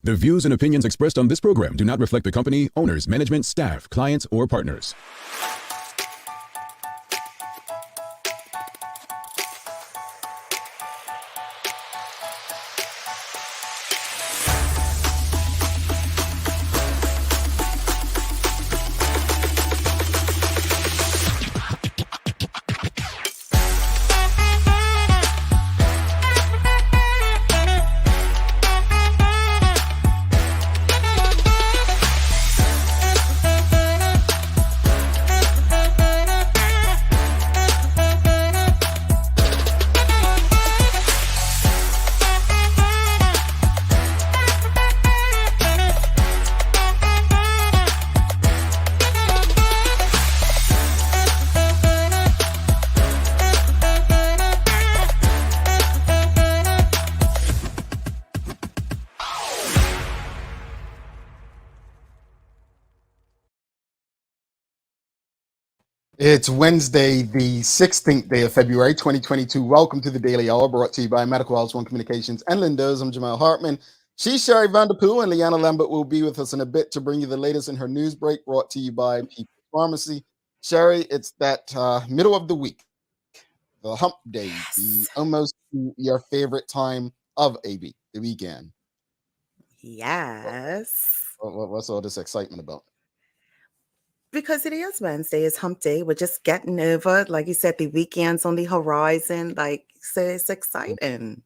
The views and opinions expressed on this program do not reflect the company, owners, management, staff, clients, or partners. It's Wednesday, the 16th day of February, 2022. Welcome to the Daily Hour, brought to you by Medical House One Communications and Lindos. I'm Jamal Hartman. She's Sherry Vanderpool, and Leanna Lambert will be with us in a bit to bring you the latest in her news break, brought to you by People's Pharmacy. Sherry, it's that middle of the week, the hump day, the almost your favorite time of AB, the weekend. Yes. What's all this excitement about? Because it is Wednesday, it's hump day. We're just getting over, like you said, the weekend's on the horizon. So it's exciting.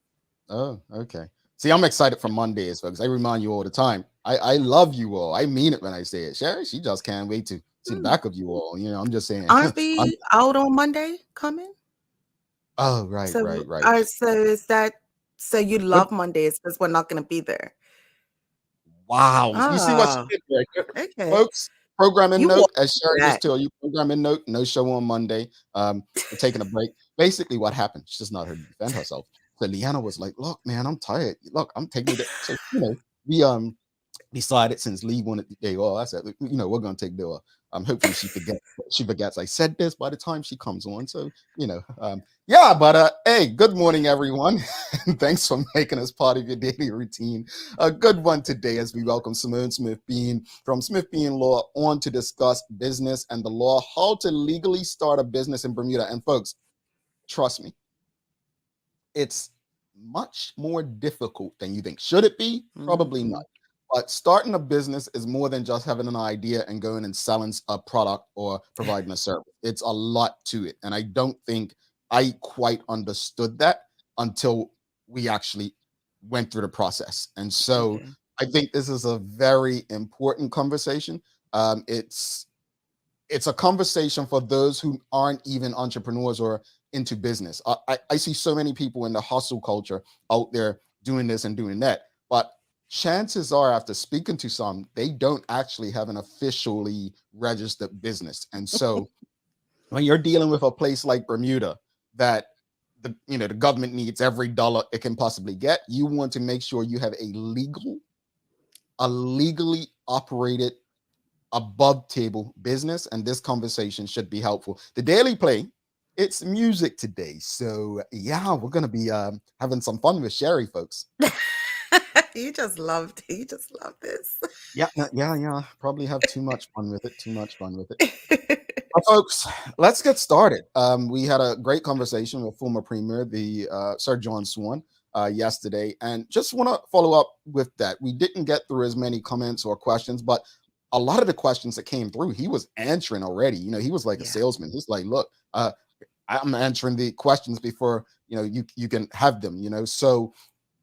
Oh, okay. See, I'm excited for Mondays, folks. I remind you all the time. I love you all. I mean it when I say it. Sherry, she just can't wait to see the back of you all. You know, I'm just saying. Aren't we out on Monday coming? Oh, right. So is that so you love Mondays because we're not going to be there? Wow. You see what Ah, she did there? okay. Folks, programming You note, walked as Sherry that. just told you, programming note, no show on Monday. We're taking a break. Basically, what happened? She's just not here to defend herself. So Leanna was like, look, man, I'm tired. Look, I'm taking it. So, we decided since Lee wanted the day off, I said, we're gonna take the off. Hopefully she forgets I said this by the time she comes on. So, hey, good morning, everyone. Thanks for making us part of your daily routine. A good one today as we welcome Simone Smith-Bean from Smith-Bean Law on to discuss business and the law, how to legally start a business in Bermuda. And folks, trust me, it's much more difficult than you think. Should it be? Probably not. But starting a business is more than just having an idea and going and selling a product or providing a service. It's a lot to it. And I don't think I quite understood that until we actually went through the process. And so I think this is a very important conversation. It's a conversation for those who aren't even entrepreneurs or into business. I see so many people in the hustle culture out there doing this and doing that. But chances are, after speaking to some, they don't actually have an officially registered business. And so when you're dealing with a place like Bermuda that the government needs every dollar it can possibly get, you want to make sure you have a legally operated above table business, and this conversation should be helpful. The Daily Play, it's music today. So yeah, we're gonna be having some fun with Sherry, folks. You just love this. Yeah. Probably have too much fun with it. Folks, let's get started. We had a great conversation with former Premier, the Sir John Swan, yesterday, and just want to follow up with that. We didn't get through as many comments or questions, but a lot of the questions that came through, he was answering already. He was like a salesman. He's like, look, I'm answering the questions before you can have them. So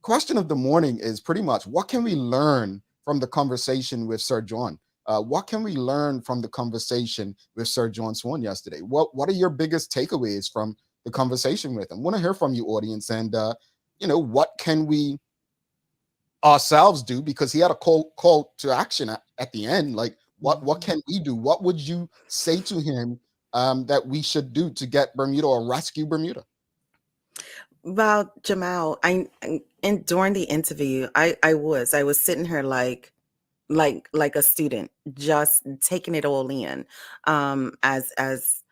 question of the morning is pretty much, what can we learn from the conversation with Sir John? What can we learn from the conversation with Sir John Swan yesterday? What are your biggest takeaways from the conversation with him? Want to hear from you, audience, and what can we ourselves do, because he had a call to action at the end. Like, what can we do? What would you say to him that we should do to get Bermuda or rescue Bermuda? Well, Jamal, and during the interview, I was sitting here like a student, just taking it all in. As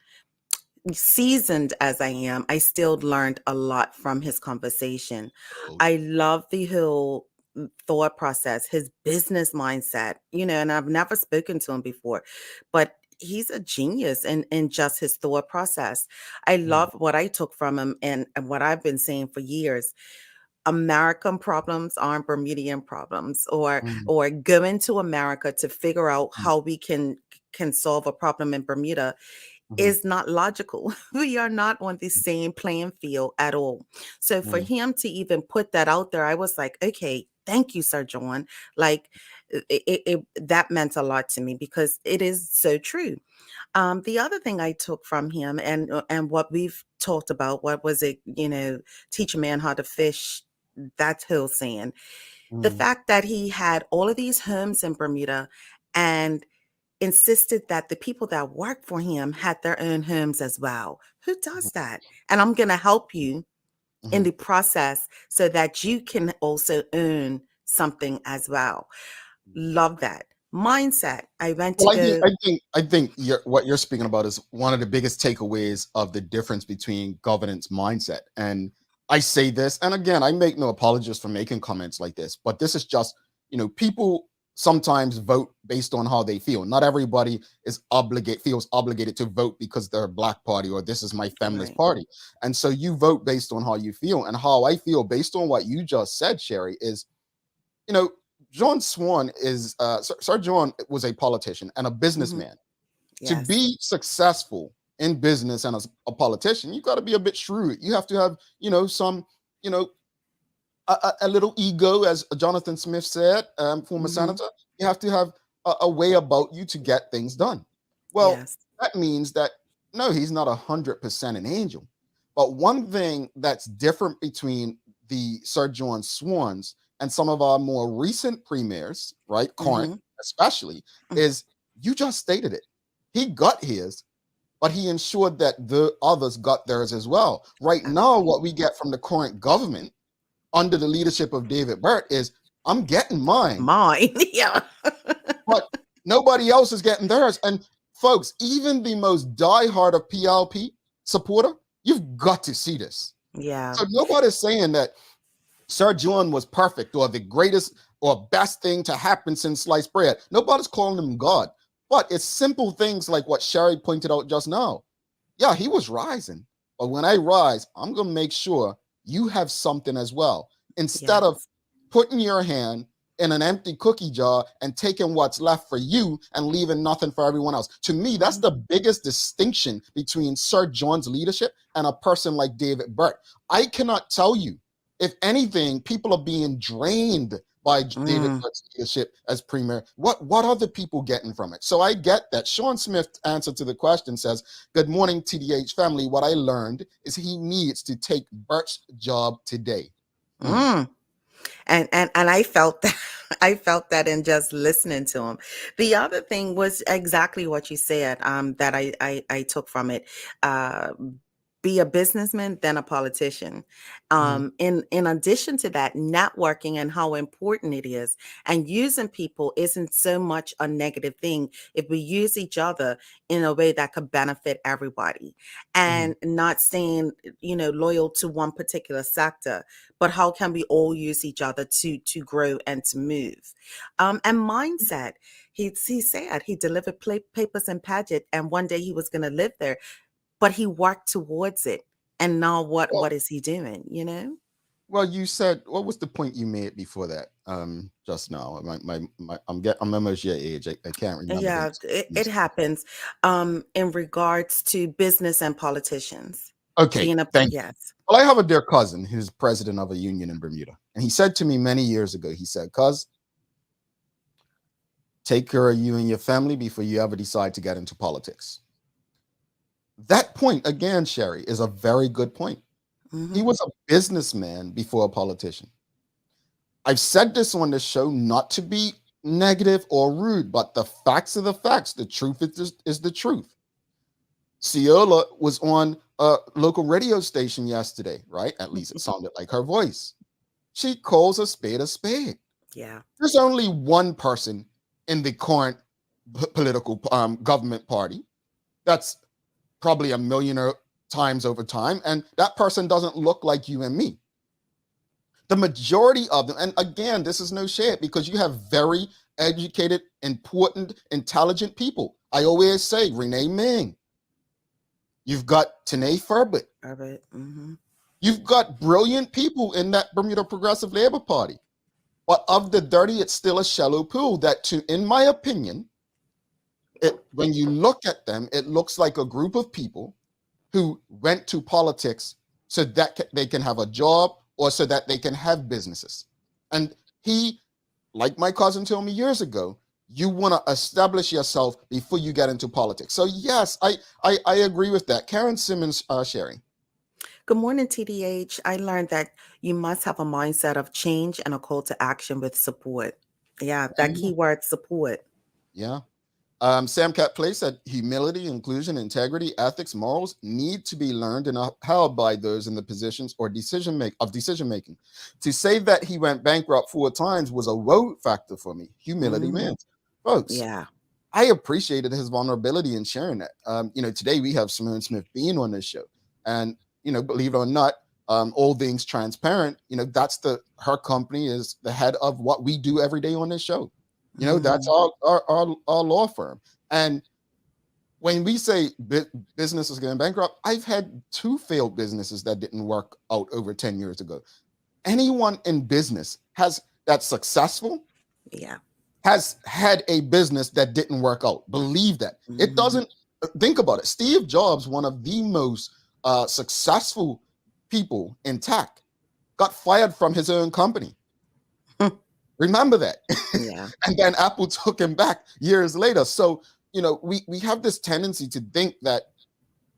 seasoned as I am, I still learned a lot from his conversation. I love the whole thought process, his business mindset, and I've never spoken to him before, but he's a genius in just his thought process. I Mm, love what I took from him and what I've been saying for years. American problems aren't Bermudian problems, or mm, going to America to figure out mm, how we can solve a problem in Bermuda mhm, is not logical. We are not on the same playing field at all. So for mm, him to even put that out there, I was like, okay, thank you, Sir John. Like that meant a lot to me because it is so true. The other thing I took from him and what we've talked about, what was it, teach a man how to fish, that's Hill saying. The mm, fact that he had all of these homes in Bermuda and insisted that the people that work for him had their own homes as well. Who mhm, does that? And I'm going to help you in mhm. the process so that you can also earn something as well. Love that. Mindset. I went to Well, I think go. what you're speaking about is one of the biggest takeaways of the difference between governance mindset. And I say this, and again, I make no apologies for making comments like this, but this is just, people sometimes vote based on how they feel. Not everybody feels obligated to vote because they're a black party or this is my family's Right. party. And so you vote based on how you feel. And how I feel based on what you just said, Sherry, is you know, John Swan Sir John was a politician and a Hmm. businessman. To Yes. be successful in business and as a politician, you got to be a bit shrewd. You have to have, some, you know, a little ego, as Jonathan Smith said, former Hmm. senator. You have to have a way about you to get things done. Well, Yes. that means that no, he's not 100% an angel. But one thing that's different between the Sir John Swans and some of our more recent premiers, right, current Hmm. especially, is you just stated it. He got his, but he ensured that the others got theirs as well. Right now, Absolutely. what we get from the current government under the leadership of David Burt is I'm getting mine, Mine. Yeah. but nobody else is getting theirs. And folks, even the most diehard of PLP supporter, you've got to see this. Yeah. So nobody's saying that Sir John was perfect or the greatest or best thing to happen since sliced bread. Nobody's calling him God. But it's simple things like what Sherry pointed out just now. Yeah, he was rising. But when I rise, I'm going to make sure you have something as well. Instead of Yes. putting your hand in an empty cookie jar and taking what's left for you and leaving nothing for everyone else. To me, that's Hmm. the biggest distinction between Sir John's leadership and a person like David Burt. I cannot tell you if anything, people are being drained by David Mm. Burt's leadership as premier. What are the people getting from it? So I get that. Sean Smith's answer to the question says, "Good morning, TDH family. What I learned is he needs to take Burt's job today." Hmm. Mm. And I felt that. I felt that in just listening to him. The other thing was exactly what you said, that I took from it. Uh, be a businessman, then a politician. Hmm. In addition to that, networking and how important it is, and using people isn't so much a negative thing if we use each other in a way that could benefit everybody, Hmm. and not staying, loyal to one particular sector, but how can we all use each other to grow and to move. And mindset. He said he delivered papers in Paget, and one day he was going to live there, but he worked towards it. And now Well, what is he doing, well, you said what was the point you made before that? Just now, I'm almost your age. I can't remember the. Yeah, it happens in regards to business and politicians. Okay, Being a thank you. Yes. Well, I have a dear cousin who's president of a union in Bermuda. And he said to me many years ago, he said, "Cuz, take care of you and your family before you ever decide to get into politics." That point, again, Sherry, is a very good point. He Hmm. was a businessman before a politician. I've said this on the show not to be negative or rude, but the facts are the facts. The truth is the truth. Ciola was on a local radio station yesterday, right? At least it sounded like her voice. She calls a spade a spade. Yeah. There's only one person in the current political government party that's probably a millionaire times over time, and that person doesn't look like you and me. The majority of them, and again, this is no shade because you have very educated, important, intelligent people. I always say Renee Ming. You've got Tanae Furbert. You've got brilliant people in that Bermuda Progressive Labor Party. But of the 30, it's still a shallow pool that, in my opinion, when you look at them, it looks like a group of people who went to politics so that they can have a job or so that they can have businesses. And he, like my cousin told me years ago, you want to establish yourself before you get into politics. So yes, I agree with that. Karen Simmons sharing. Good morning, TDH. I learned that you must have a mindset of change and a call to action with support. Yeah, that keyword support. Yeah. Sam Cat Place said humility, inclusion, integrity, ethics, morals need to be learned and upheld by those in the positions or decision making. To say that he went bankrupt 4 times was a woe factor for me. Humility wins. Folks, Yeah. I appreciated his vulnerability in sharing that. Today we have Simone Smith Bean on this show. And, believe it or not, all things transparent, that's her company is the head of what we do every day on this show. That's our law firm. And when we say business is going bankrupt, I've had 2 failed businesses that didn't work out over 10 years ago. Anyone in business that's successful has had a business that didn't work out. Believe that. It doesn't. Think about it. Steve Jobs, one of the most successful people in tech, got fired from his own company. Remember that. Yeah. And then Apple took him back years later. So, we have this tendency to think that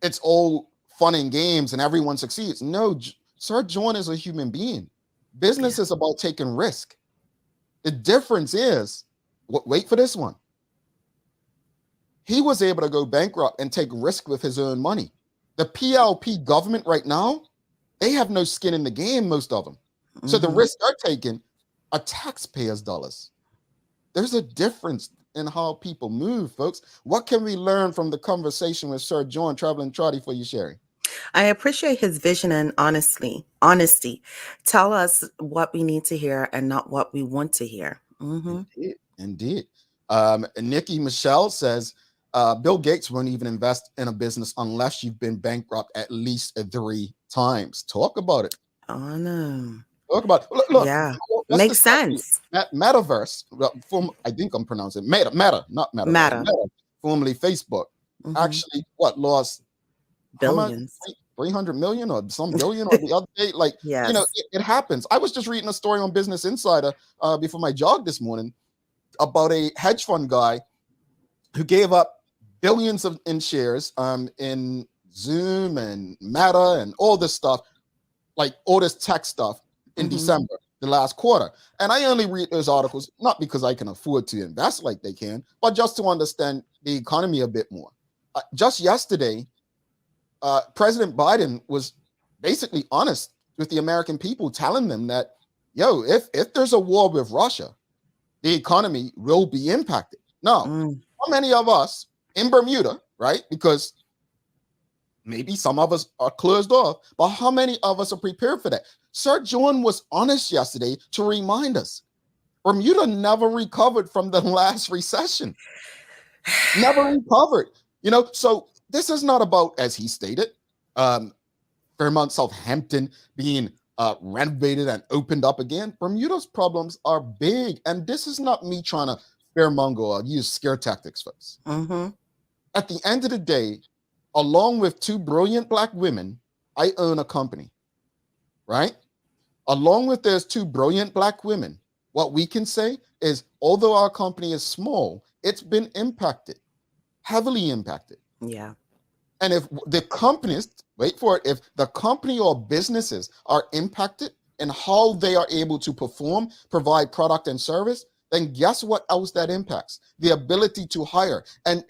it's all fun and games and everyone succeeds. No, Sir John is a human being. Business is about taking risk. The difference is, wait for this one. He was able to go bankrupt and take risk with his own money. The PLP government right now, they have no skin in the game, most of them. So the risk they're taking are taxpayers' dollars. There's a difference in how people move, folks. What can we learn from the conversation with Sir John Traveling Trotty for you sharing? I appreciate his vision and honesty. Tell us what we need to hear and not what we want to hear. Indeed. Nikki Michelle says, Bill Gates won't even invest in a business unless you've been bankrupt at least 3 times. Talk about it. Oh, no. Talk about it. Look, yeah. Makes sense. Metaverse, I think I'm pronouncing Meta, not Metaverse. Meta, formerly Facebook, actually lost billions, 300 million or some billion or the other day. It happens. I was just reading a story on Business Insider before my jog this morning about a hedge fund guy who gave up billions in shares in Zoom and Meta and all this stuff, like all this tech stuff in December, the last quarter. And I only read those articles, not because I can afford to invest like they can, but just to understand the economy a bit more. Just yesterday, President Biden was basically honest with the American people, telling them that, if there's a war with Russia, the economy will be impacted. Now, how many of us in Bermuda, right? Because maybe some of us are closed off, but how many of us are prepared for that? Sir John was honest yesterday to remind us Bermuda never recovered from the last recession. Never recovered. So this is not about, as he stated, Fairmont Southampton being renovated and opened up again. Bermuda's problems are big. And this is not me trying to fearmonger or use scare tactics, folks. At the end of the day, along with 2 brilliant Black women, I own a company, right? Along with those 2 brilliant Black women, what we can say is, although our company is small, it's been impacted, heavily impacted. Yeah. And if the companies, wait for it, if the company or businesses are impacted in how they are able to perform, provide product and service, then guess what else that impacts? The ability to hire. And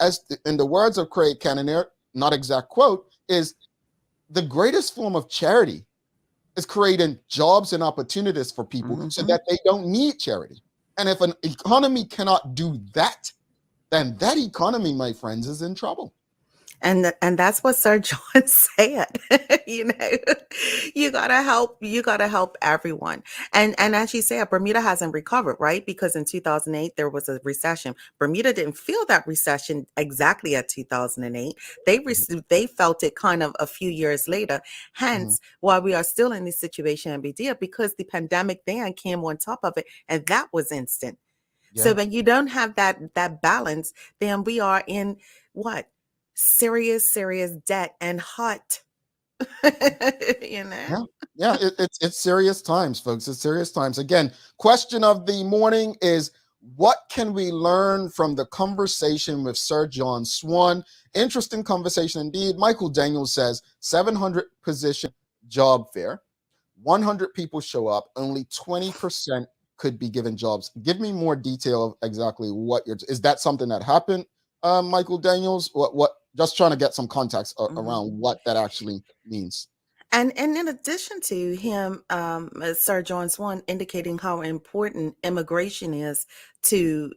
in the words of Craig Cannoneer, not exact quote, is the greatest form of charity is creating jobs and opportunities for people so that they don't need charity. And if an economy cannot do that, then that economy, my friends, is in trouble. And that's what Sir John said. you know, you gotta help everyone. And as you said, Bermuda hasn't recovered, right? Because in 2008 there was a recession. Bermuda didn't feel that recession exactly at 2008. They felt it kind of a few years later. Mhm. Hence why we are still in this situation in BD, because the pandemic then came on top of it, and that was instant. So Yeah. when you don't have that balance, then we are in what? Serious debt and hot. you know? Yeah, yeah, it's serious times, folks. It's serious times. Again, question of the morning is, what can we learn from the conversation with Sir John Swan? Interesting conversation indeed. Michael Daniels says 700 position job fair, 100 people show up, only 20% could be given jobs. Give me more detail of exactly what you're. Is that something that happened, Michael Daniels? What? Just trying to get some context Mhm. around what that actually means. And in addition to him, Sir John Swan indicating how important immigration is to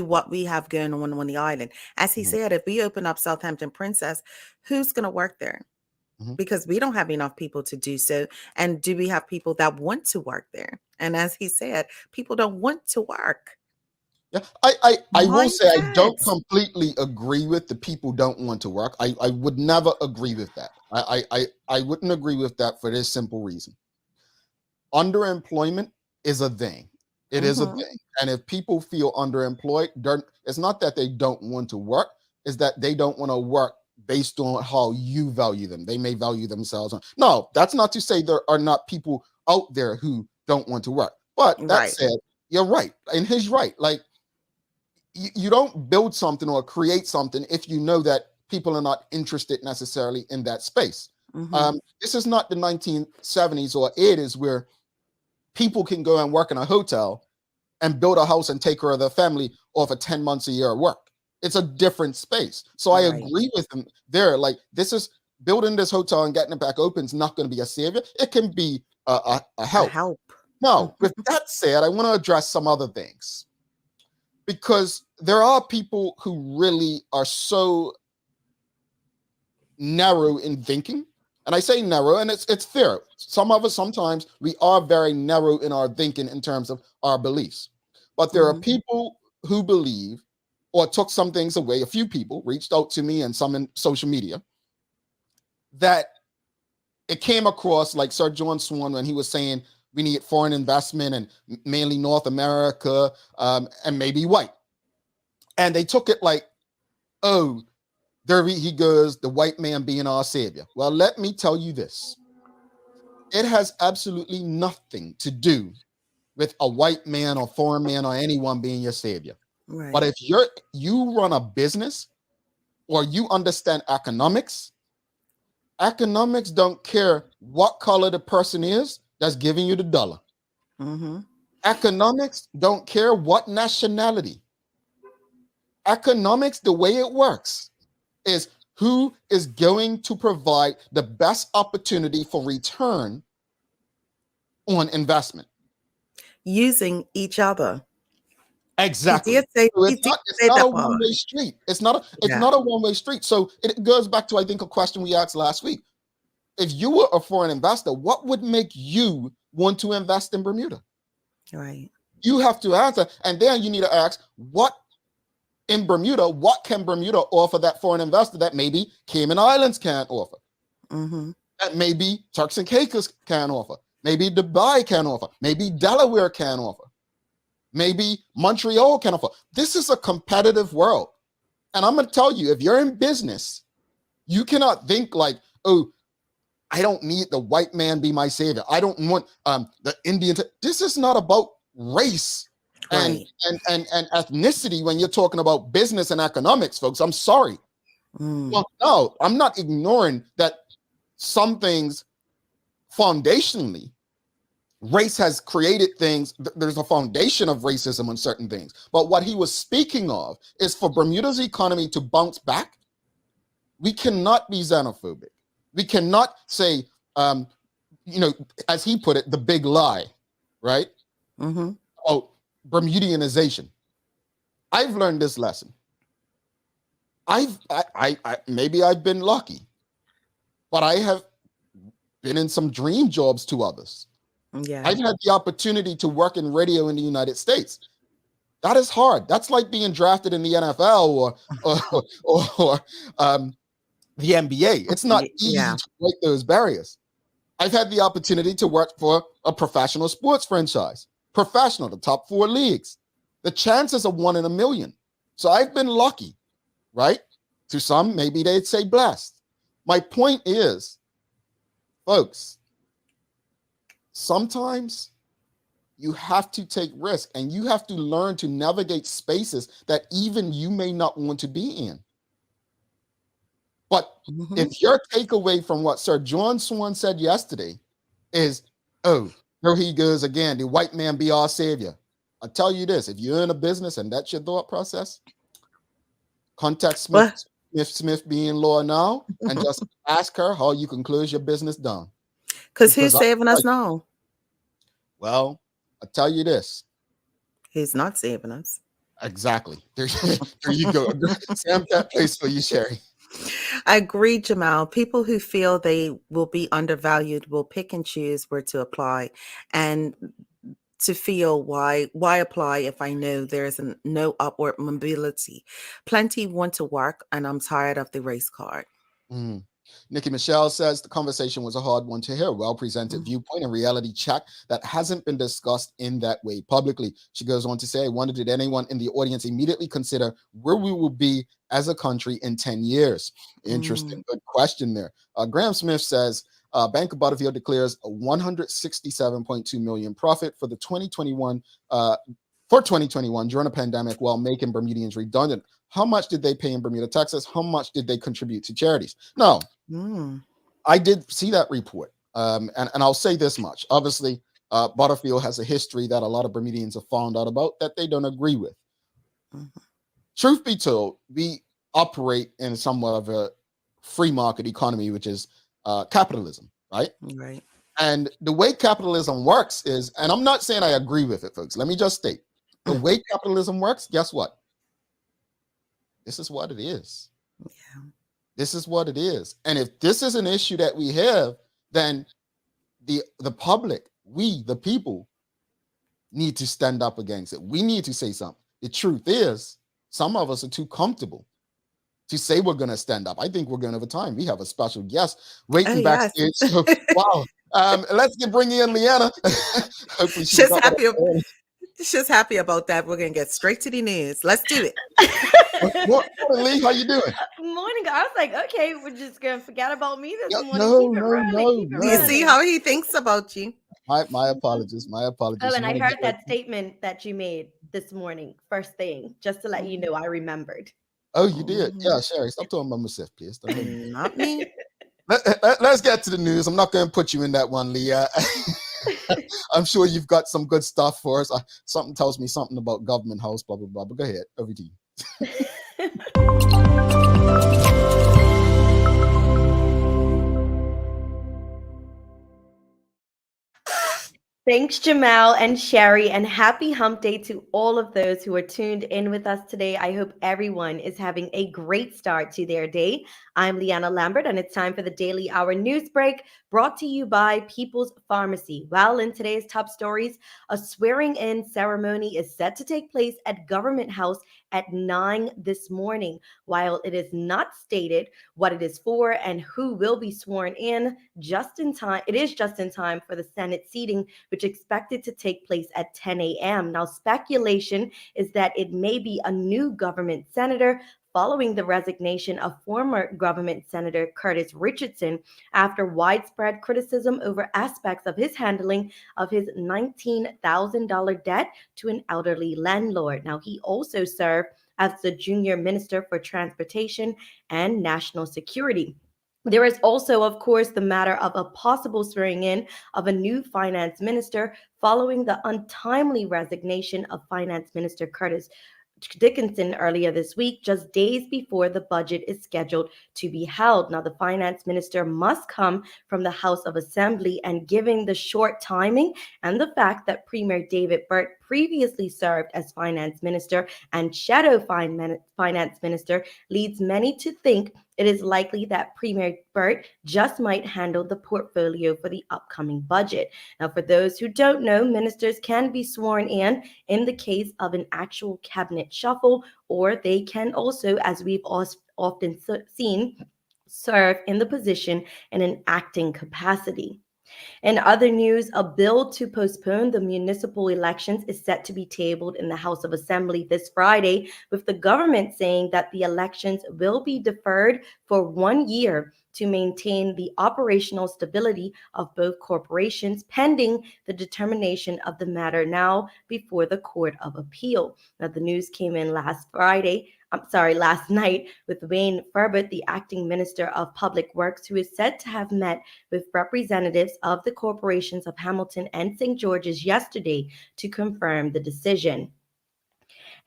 what we have going on the island. As he Mhm. said, if we open up Southampton Princess, who's going to work there? Mhm. Because we don't have enough people to do so. And do we have people that want to work there? And as he said, people don't want to work. Yeah, I will say I don't Mindsets. completely agree with the people don't want to work. I would never agree with that. I wouldn't agree with that for this simple reason. Underemployment is a thing. It is a Hmm. thing. And if people feel underemployed, it's not that they don't want to work, it's that they don't want to work based on how you value them. They may value themselves. No, that's not to say there are not people out there who don't want to work. But that Right. said, you're right. And he's right. Like, you don't build something or create something if you know that people are not interested necessarily in that space. Hmm. This is not the 1970s or 80s where people can go and work in a hotel and build a house and take care of their family off of 10 months a year of work. It's a different space. So I Right. agree with them there. Like, this is building this hotel and getting it back open is not going to be a savior. It can be a A help. help. Now, with that said, I want to address some other things, because there are people who really are so narrow in thinking. And I say narrow, and it's fair. Some of us, sometimes we are very narrow in our thinking in terms of our beliefs. But there are Hmm. people who believe or took some things away. A few people reached out to me and some in social media that it came across like Sir John Swan when he was saying we need foreign investment and mainly North America, and maybe white. And they took it like, oh, there he goes, the white man being our savior. Well, let me tell you this. It has absolutely nothing to do with a white man or foreign man or anyone being your savior. But Right. if you run a business or you understand economics, economics don't care what color the person is that's giving you the dollar. Hmm. Economics don't care what nationality. Economics, the way it works, is who is going to provide the best opportunity for return on investment. Using each other. Exactly. So He did it's say not a that part. one-way street. It's Yeah. not a one-way street. So it goes back to, I think, a question we asked last week. If you were a foreign investor, what would make you want to invest in Bermuda? Right. You have to answer, and then you need to ask, what in Bermuda, what can Bermuda offer that foreign investor that maybe Cayman Islands can't offer? Hmm. That maybe Turks and Caicos can offer, maybe Dubai can offer, maybe Delaware can offer, maybe Montreal can offer. This is a competitive world. And I'm going to tell you, if you're in business, you cannot think like, oh, I don't need the white man be my savior. I don't want the Indian. This is not about race and, Right. and ethnicity when you're talking about business and economics, folks. I'm sorry. Mm. Well, no, I'm not ignoring that some things foundationally race has created things. There's a foundation of racism on certain things. But what he was speaking of is for Bermuda's economy to bounce back, we cannot be xenophobic. We cannot say, um, as he put it, the big lie, right? Hmm. Oh, Bermudianization. I've learned this lesson. Maybe I've been lucky, but I have been in some dream jobs to others. Yeah. I've had the opportunity to work in radio in the United States. That is hard. That's like being drafted in the NFL or the NBA. It's not easy Yeah. to break those barriers. I've had the opportunity to work for a professional sports franchise, professional, the top 4 leagues. The chances are 1 in a million. So I've been lucky, right? To some, maybe they'd say blessed. My point is, folks, sometimes you have to take risk and you have to learn to navigate spaces that even you may not want to be in. But Mm-hmm. if your takeaway from what Sir John Swan said yesterday is, oh, here he goes again, the white man be our savior. I tell you this, if you're in a business and that's your thought process, contact Well, Smith being law now and just ask her how you can close your business down. because Because who's saving us now? well, I tell you this. He's not saving us. Exactly. There you go. Sam, that place for you, Sherry. I agree, Jamal. People who feel they will be undervalued will pick and choose where to apply, and to feel why apply if I know there's no upward mobility. Plenty want to work, and I'm tired of the race card. Mm. Nikki Michelle says the conversation was a hard one to hear. Well presented viewpoint and reality check that hasn't been discussed in that way publicly. She goes on to say, I wonder, did anyone in the audience immediately consider where we will be as a country in 10 years? Interesting. Good question there. Graham Smith says, Bank of Butterfield declares a 167.2 million profit for the 2021 for 2021 during a pandemic while making Bermudians redundant. How much did they pay in Bermuda, Texas? How much did they contribute to charities? No, I did see that report. And I'll say this much. Obviously, Butterfield has a history that a lot of Bermudians have found out about that they don't agree with. Truth be told, we operate in somewhat of a free market economy, which is capitalism, right? Right. And the way capitalism works is, and I'm not saying I agree with it, folks. Let me just state the way capitalism works, guess what? This is what it is. Yeah. This is what it is. And if this is an issue that we have, then the public, we, the people, need to stand up against it. We need to say something. The truth is, some of us are too comfortable to say we're going to stand up. I think we're going over time. We have a special guest waiting backstage. So, wow. Let's bring in Leanna. Hopefully she's not She's happy about that. We're gonna get straight to the news. Let's do it. Morning, Lee. How you doing? Morning. I was like, okay, we're just gonna forget about me this morning. No, Keep it rolling. Do you see how he thinks about you? My apologies. My apologies. Oh, and I heard that statement that you made this morning, first thing, just to let you know I remembered. Oh, you did? Yeah, Sherry, stop talking about myself, please. Not me. Let's get to the news. I'm not going to put you in that one, Leah. I'm sure you've got some good stuff for us. Something tells me something about Government House, blah, blah, blah. But go ahead. Over to you. Thanks, Jamal and Sherry, and happy hump day to all of those who are tuned in with us today. I hope everyone is having a great start to their day. I'm Leanna Lambert, and it's time for the Daily Hour News Break, brought to you by People's Pharmacy. Well, in today's top stories, a swearing-in ceremony is set to take place at Government House at 9 this morning. While it is not stated what it is for and who will be sworn in, it is just in time for the Senate seating, which is expected to take place at 10 a.m. Now, speculation is that it may be a new government senator following the resignation of former government Senator Curtis Richardson after widespread criticism over aspects of his handling of his $19,000 debt to an elderly landlord. Now, he also served as the junior minister for transportation and national security. There is also, of course, the matter of a possible swearing in of a new finance minister following the untimely resignation of Finance Minister Curtis Dickinson earlier this week, just days before the budget is scheduled to be held. Now, the finance minister must come from the House of Assembly, and given the short timing and the fact that Premier David Burt previously served as finance minister and shadow finance minister, leads many to think it is likely that Premier Burt just might handle the portfolio for the upcoming budget. Now, for those who don't know, ministers can be sworn in the case of an actual cabinet shuffle, or they can also, as we've often seen, serve in the position in an acting capacity. In other news, a bill to postpone the municipal elections is set to be tabled in the House of Assembly this Friday, with the government saying that the elections will be deferred for 1 year to maintain the operational stability of both corporations, pending the determination of the matter now before the Court of Appeal. Now, the news came in last night, with Wayne Furbert, the acting Minister of Public Works, who is said to have met with representatives of the corporations of Hamilton and St. George's yesterday to confirm the decision.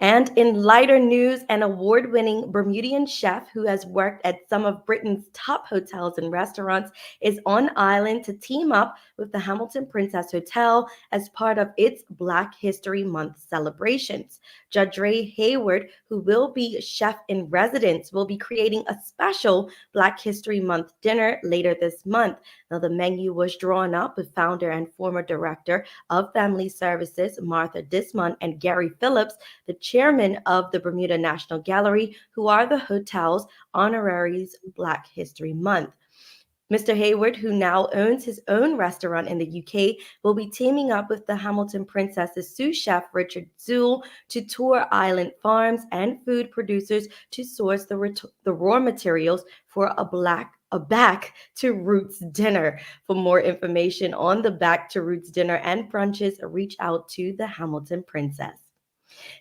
And in lighter news, an award-winning Bermudian chef who has worked at some of Britain's top hotels and restaurants is on island to team up with the Hamilton Princess Hotel as part of its Black History Month celebrations. Judge Ray Hayward, who will be chef in residence, will be creating a special Black History Month dinner later this month. Now, the menu was drawn up with founder and former director of Family Services, Martha Dismont, and Gary Phillips, the chairman of the Bermuda National Gallery, who are the hotel's honoraries Black History Month. Mr. Hayward, who now owns his own restaurant in the UK, will be teaming up with the Hamilton Princess's sous chef Richard Zool to tour island farms and food producers to source the raw materials for a Back to Roots dinner. For more information on the Back to Roots dinner and brunches, reach out to the Hamilton Princess.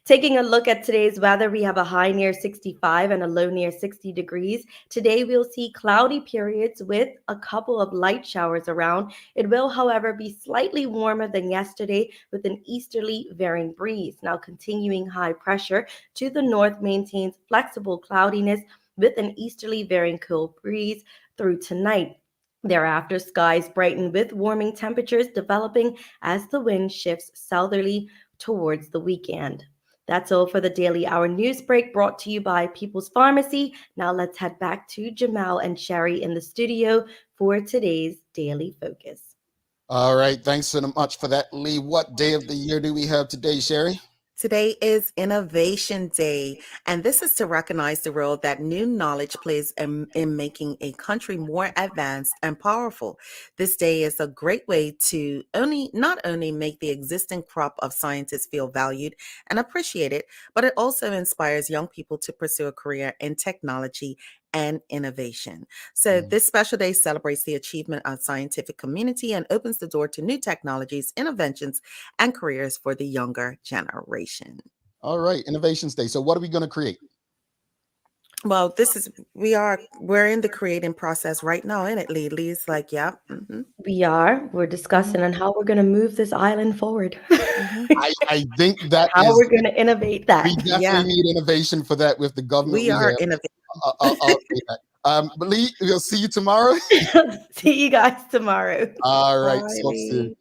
Taking a look at today's weather, we have a high near 65 and a low near 60 degrees. Today, we'll see cloudy periods with a couple of light showers around. It will, however, be slightly warmer than yesterday with an easterly varying breeze. Now, continuing high pressure to the north maintains flexible cloudiness with an easterly varying cool breeze through tonight. Thereafter, skies brighten with warming temperatures developing as the wind shifts southerly towards the weekend. That's all for the Daily Hour news break, brought to you by People's Pharmacy. Now let's head back to Jamal and Sherry in the studio for today's Daily Focus. All right. Thanks so much for that, Lee. What day of the year do we have today, Sherry? Today is Innovation Day, and this is to recognize the role that new knowledge plays in making a country more advanced and powerful. This day is a great way to not only make the existing crop of scientists feel valued and appreciated, but it also inspires young people to pursue a career in technology and innovation. So this special day celebrates the achievement of scientific community and opens the door to new technologies, inventions, and careers for the younger generation. All right, Innovations Day. So what are we going to create? Well, we're in the creating process right now, isn't it, Lee? Lee's like, yeah. Mm-hmm. We're discussing on how we're going to move this island forward. I think that how we're going to innovate that. We definitely need innovation for that with the government. We are innovating. But Lee, we'll see you tomorrow. See you guys tomorrow. All right. Talk soon.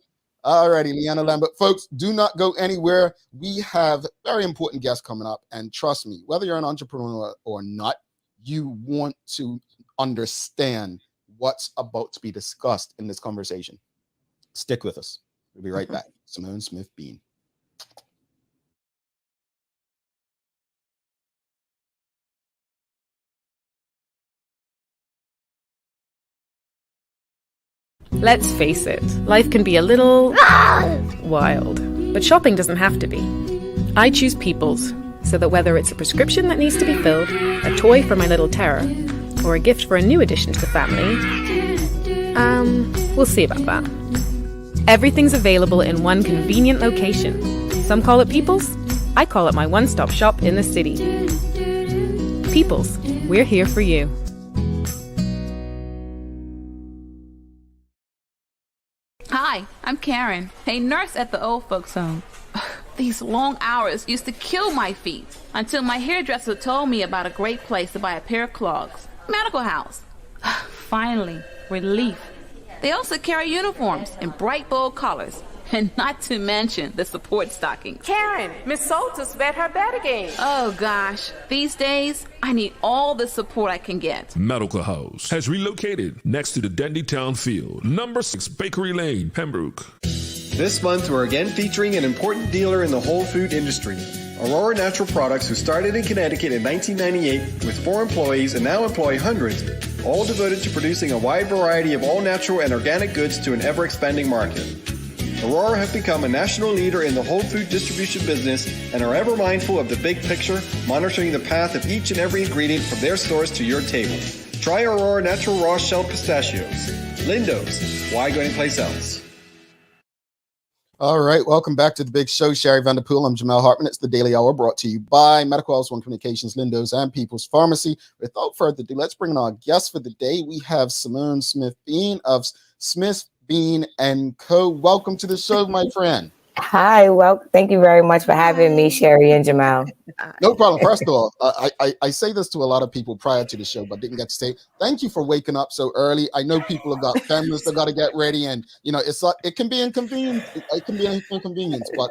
All righty, Leanna Lambert. Folks, do not go anywhere. We have very important guests coming up. And trust me, whether you're an entrepreneur or not, you want to understand what's about to be discussed in this conversation. Stick with us. We'll be right back. Simone Smith Bean. Let's face it, life can be a little wild, but shopping doesn't have to be. I choose People's, so that whether it's a prescription that needs to be filled, a toy for my little terror, or a gift for a new addition to the family, we'll see about that. Everything's available in one convenient location. Some call it People's, I call it my one-stop shop in the city. People's, we're here for you. Hi, I'm Karen, a nurse at the old folks home. These long hours used to kill my feet until my hairdresser told me about a great place to buy a pair of clogs. Medical House. Finally, relief. They also carry uniforms in bright, bold colors. And not to mention the support stockings. Karen, Miss Saltus bet her bet again. Oh gosh, these days, I need all the support I can get. Medical House has relocated next to the Dendy Town Field, number 6 Bakery Lane, Pembroke. This month, we're again featuring an important dealer in the whole food industry, Aurora Natural Products, who started in Connecticut in 1998 with 4 employees and now employ hundreds, all devoted to producing a wide variety of all-natural and organic goods to an ever-expanding market. Aurora have become a national leader in the whole food distribution business and are ever mindful of the big picture, monitoring the path of each and every ingredient from their stores to your table. Try Aurora Natural Raw Shelled Pistachios. Lindo's. Why go anyplace else? All right, welcome back to the big show. Sherry Vanderpool, I'm Jamel Hartman. It's the Daily Hour brought to you by Medical House One Communications, Lindo's, and People's Pharmacy. Without further ado, let's bring in our guest for the day. We have Simone Smith-Bean of Smith Bean and Co. Welcome to the show, my friend. Hi, well, thank you very much for having me, Sherry and Jamal. No problem. First of all, I say this to a lot of people prior to the show, but didn't get to say thank you for waking up so early. I know people have got families that got to get ready, and you know it's it can be inconvenient. It can be an inconvenience, but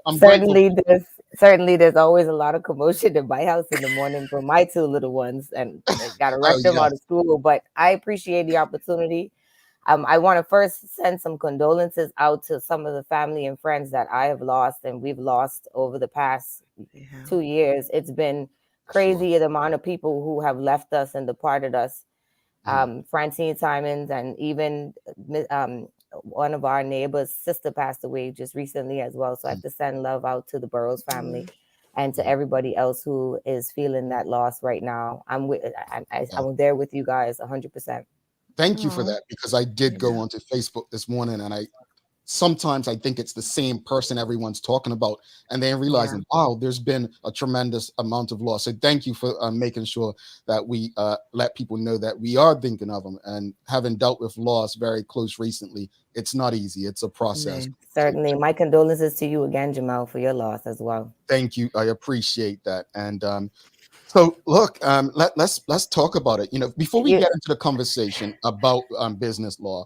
I'm certainly there's always a lot of commotion in my house in the morning for my 2 little ones, and I got to rush them out of school. But I appreciate the opportunity. I want to first send some condolences out to some of the family and friends that I have lost and we've lost over the past 2 years. It's been crazy, the amount of people who have left us and departed us. Francine Simons, and even one of our neighbors' sister passed away just recently as well. So I have to send love out to the Burroughs family and to everybody else who is feeling that loss right now. I'm there with you guys 100%. Thank you for that, because I did go onto Facebook this morning, and sometimes I think it's the same person everyone's talking about, and then realizing, wow, there's been a tremendous amount of loss. So thank you for making sure that we let people know that we are thinking of them, and having dealt with loss very close recently, it's not easy. It's a process. Certainly. My condolences to you again, Jamal, for your loss as well. Thank you. I appreciate that. And so look, let's talk about it. You know, before we get into the conversation about business law,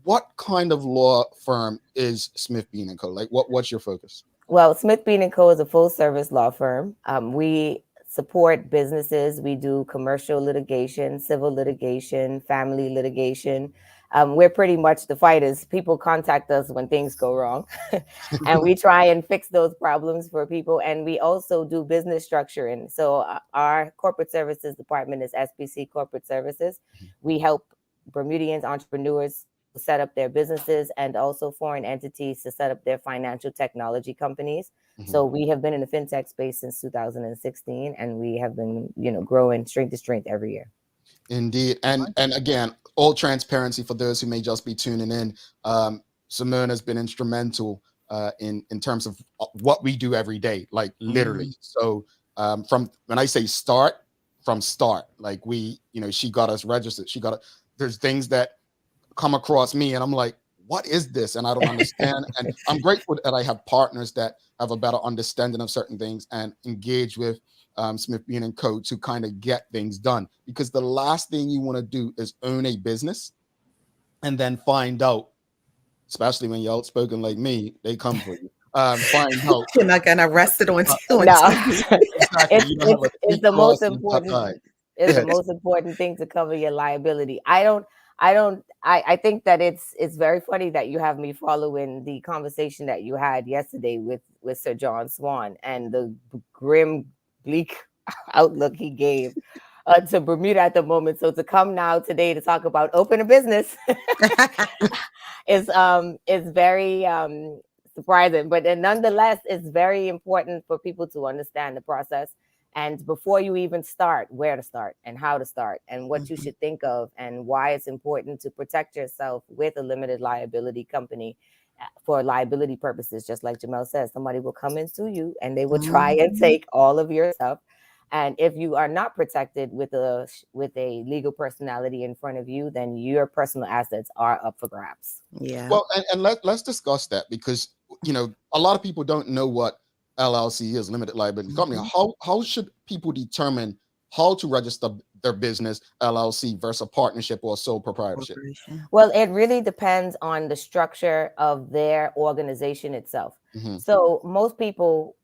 what kind of law firm is Smith Bean and Co? Like, what's your focus? Well, Smith Bean and Co is a full service law firm. We support businesses. We do commercial litigation, civil litigation, family litigation. We're pretty much the fighters. People contact us when things go wrong, and we try and fix those problems for people. And we also do business structuring. So our corporate services department is SBC Corporate Services. We help Bermudians, entrepreneurs set up their businesses, and also foreign entities to set up their financial technology companies. So we have been in the fintech space since 2016, and we have been, growing strength to strength every year. Indeed. And again, all transparency for those who may just be tuning in. Simone has been instrumental in terms of what we do every day, like literally. So from when I say start, like she got us registered. There's things that come across me and I'm like, what is this? And I don't understand. And I'm grateful that I have partners that have a better understanding of certain things and engage with Smith Bean and Co to kind of get things done, because the last thing you want to do is own a business and then find out, especially when you're outspoken like me, they come for you. Find out you're not getting arrested on TV. Exactly. It's the most important. It's the most important thing to cover your liability. I think that it's very funny that you have me following the conversation that you had yesterday with Sir John Swan and the grim, bleak outlook he gave to Bermuda at the moment. So to come now today to talk about open a business is very surprising, but nonetheless, it's very important for people to understand the process. And before you even start, where to start and how to start and what you should think of and why it's important to protect yourself with a limited liability company for liability purposes. Just like Jamel says, somebody will come and sue you and they will try and take all of your stuff. And if you are not protected with a legal personality in front of you, then your personal assets are up for grabs. Yeah. Well, and let's discuss that, because, a lot of people don't know what LLC is, limited liability company. How should people determine how to register their business, LLC versus partnership or sole proprietorship? Well, it really depends on the structure of their organization itself. Mm-hmm. So most people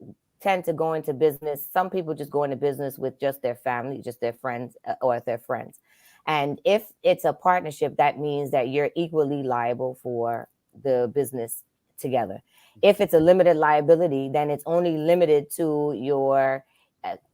tend to go into business. Some people just go into business with just their family, just their friends, or their friends. And if it's a partnership, that means that you're equally liable for the business together. If it's a limited liability, then it's only limited to your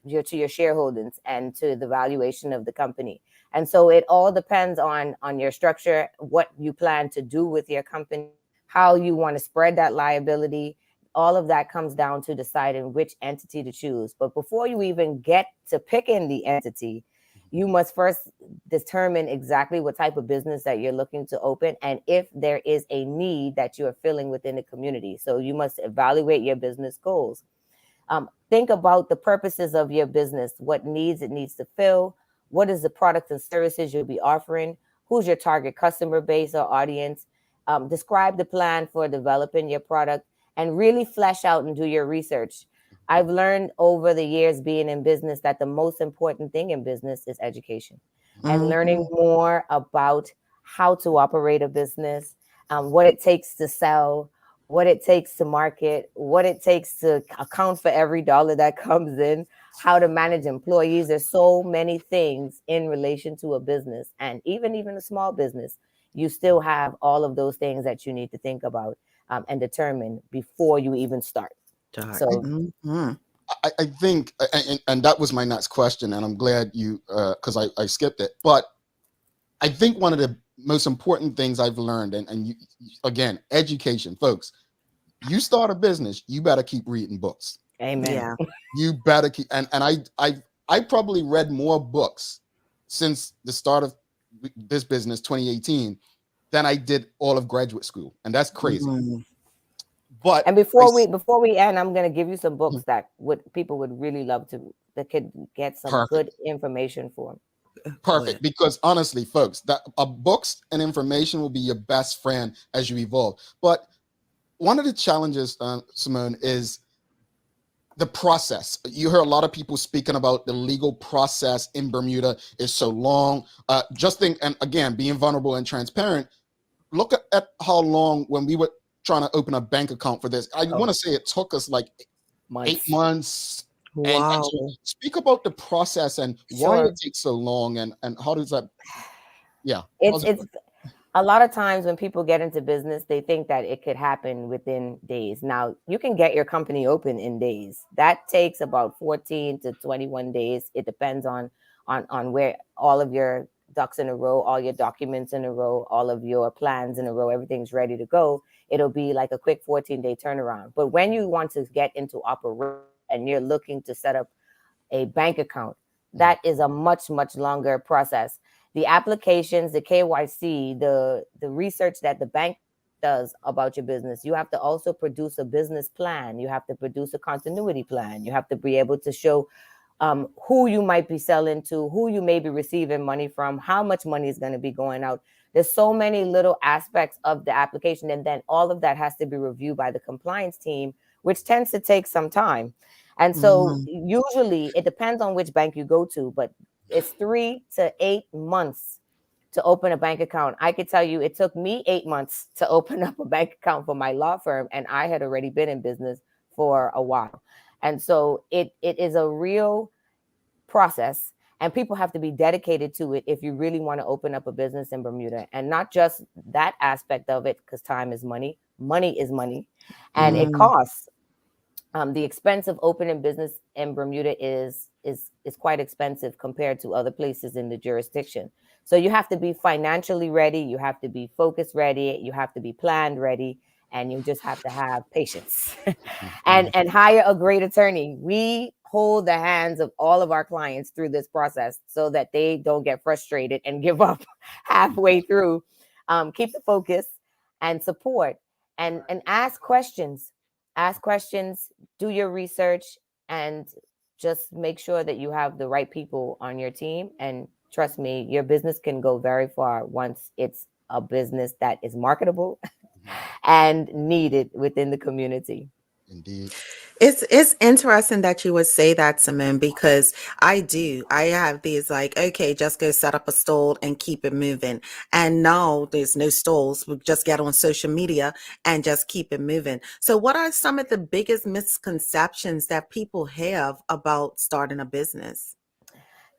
shareholdings and to the valuation of the company. And so it all depends on your structure, what you plan to do with your company, how you want to spread that liability. All of that comes down to deciding which entity to choose. But before you even get to picking the entity, you must first determine exactly what type of business that you're looking to open and if there is a need that you are filling within the community. So you must evaluate your business goals. Think about the purposes of your business, what needs it needs to fill, what is the products and services you'll be offering, who's your target customer base or audience. Describe the plan for developing your product and really flesh out and do your research. I've learned over the years being in business that the most important thing in business is education and learning more about how to operate a business, what it takes to sell, what it takes to market, what it takes to account for every dollar that comes in, how to manage employees. There's so many things in relation to a business, and even a small business, you still have all of those things that you need to think about and determine before you even start. So I think, and that was my next question, and I'm glad you, because I skipped it, but I think one of the most important things I've learned, and you, again, education, folks, you start a business, you better keep reading books. Amen. Yeah. You better keep, and I probably read more books since the start of this business, 2018, than I did all of graduate school, and that's crazy. But before we end, I'm going to give you some books that people would really love to, that could get some good information for. Perfect, because honestly, folks, that books and information will be your best friend as you evolve. But one of the challenges, Simone, is the process. You hear a lot of people speaking about the legal process in Bermuda is so long. Just think, and again, being vulnerable and transparent, look at how long when we were trying to open a bank account for this. I want to say it took us like 8 months. Wow. And so speak about the process and why it takes so long, and how does that, it's a lot of times when people get into business, they think that it could happen within days. Now, you can get your company open in days. That takes about 14 to 21 days. It depends on where all of your ducks in a row, all your documents in a row, all of your plans in a row, everything's ready to go. It'll be like a quick 14-day turnaround. But when you want to get into operation and you're looking to set up a bank account, that is a much, much longer process. The applications, the KYC, the research that the bank does about your business, you have to also produce a business plan. You have to produce a continuity plan. You have to be able to show who you might be selling to, who you may be receiving money from, how much money is going to be going out. There's so many little aspects of the application. And then all of that has to be reviewed by the compliance team, which tends to take some time. And so usually it depends on which bank you go to, but it's 3 to 8 months to open a bank account. I could tell you it took me 8 months to open up a bank account for my law firm, and I had already been in business for a while. And so it is a real process, and people have to be dedicated to it if you really want to open up a business in Bermuda. And not just that aspect of it, because time is money. Money is money, and it costs. The expense of opening business in Bermuda is quite expensive compared to other places in the jurisdiction. So you have to be financially ready, you have to be focus ready, you have to be planned ready, and you just have to have patience and hire a great attorney. We hold the hands of all of our clients through this process so that they don't get frustrated and give up halfway through. Keep the focus and support and ask questions. Ask questions, do your research, and just make sure that you have the right people on your team. And trust me, your business can go very far once it's a business that is marketable and needed within the community. Indeed. It's interesting that you would say that, Simone, because I have these like, okay, just go set up a stall and keep it moving. And no, there's no stalls. We just get on social media and just keep it moving. So what are some of the biggest misconceptions that people have about starting a business?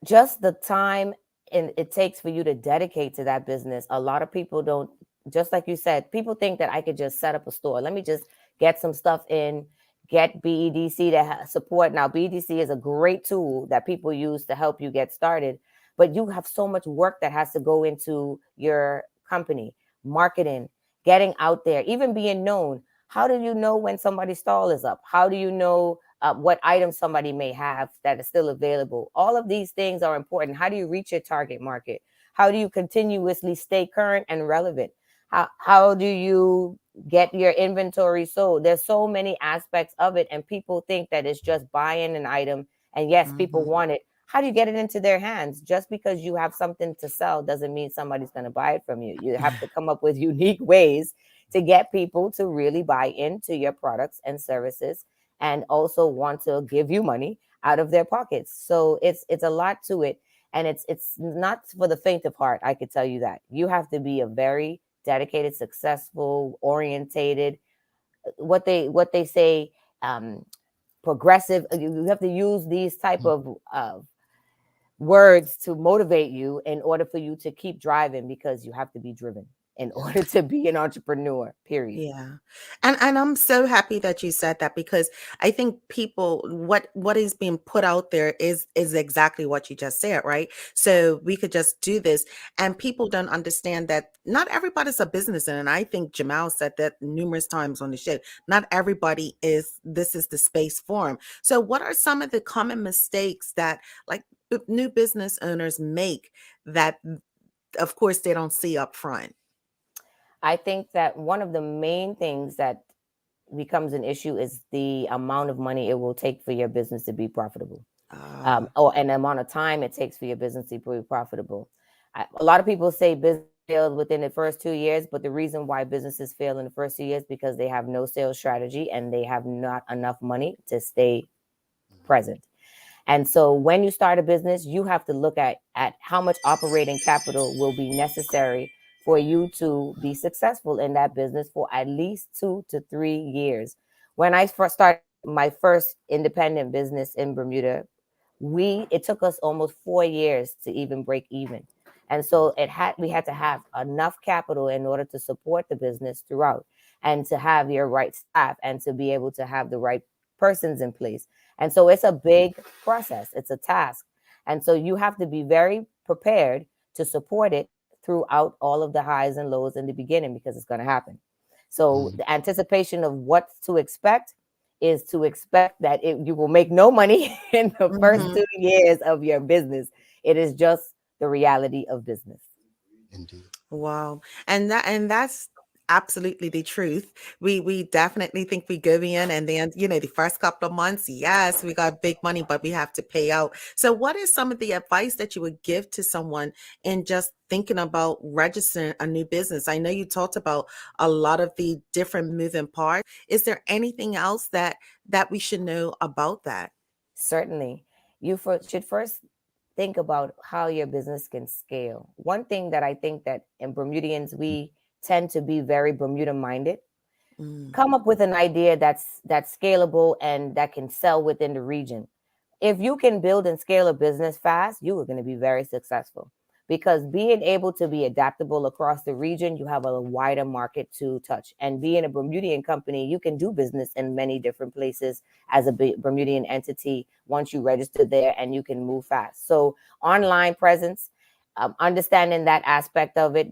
Just the time and it takes for you to dedicate to that business. A lot of people don't, just like you said, people think that I could just set up a store. Let me just get some stuff in, get BEDC to support. Now, BEDC is a great tool that people use to help you get started, but you have so much work that has to go into your company, marketing, getting out there, even being known. How do you know when somebody's stall is up? How do you know what items somebody may have that is still available? All of these things are important. How do you reach your target market? How do you continuously stay current and relevant? How do you get your inventory sold? There's so many aspects of it, and people think that it's just buying an item. And yes, people Mm-hmm. want it. How do you get it into their hands? Just because you have something to sell doesn't mean somebody's going to buy it from you. You have to come up with unique ways to get people to really buy into your products and services, and also want to give you money out of their pockets. So it's a lot to it, and it's not for the faint of heart. I could tell you that. You have to be a very dedicated, successful, orientated, what they say, progressive. You have to use these type of words to motivate you in order for you to keep driving, because you have to be driven in order to be an entrepreneur, period. Yeah. And I'm so happy that you said that, because I think people, what is being put out there is exactly what you just said, right? So we could just do this, and people don't understand that not everybody's a business. And I think Jamal said that numerous times on the show. Not everybody is, this is the space for 'em. So what are some of the common mistakes that like new business owners make that of course they don't see up front? I think that one of the main things that becomes an issue is the amount of money it will take for your business to be profitable, Ah. or an amount of time it takes for your business to be profitable. A lot of people say business fails within the first 2 years, but the reason why businesses fail in the first 2 years because they have no sales strategy and they have not enough money to stay present. And so when you start a business, you have to look at how much operating capital will be necessary for you to be successful in that business for at least 2 to 3 years. When I first started my first independent business in Bermuda, it took us almost 4 years to even break even. And so we had to have enough capital in order to support the business throughout, and to have your right staff, and to be able to have the right persons in place. And so it's a big process, it's a task. And so you have to be very prepared to support it throughout all of the highs and lows in the beginning, because it's going to happen. So the anticipation of what to expect is to expect that you will make no money in the first Mhm. 2 years of your business. It is just the reality of business. Indeed. Wow. And that's absolutely the truth. We definitely think we go in, and then, the first couple of months, yes, we got big money, but we have to pay out. So what is some of the advice that you would give to someone in just thinking about registering a new business? I know you talked about a lot of the different moving parts. Is there anything else that we should know about that? Certainly. Should first think about how your business can scale. One thing that I think that in Bermudians, we tend to be very Bermuda minded. Mm. Come up with an idea that's scalable and that can sell within the region. If you can build and scale a business fast, you are going to be very successful, because being able to be adaptable across the region, you have a wider market to touch. And being a Bermudian company, you can do business in many different places as a Bermudian entity once you register there, and you can move fast. So online presence, understanding that aspect of it,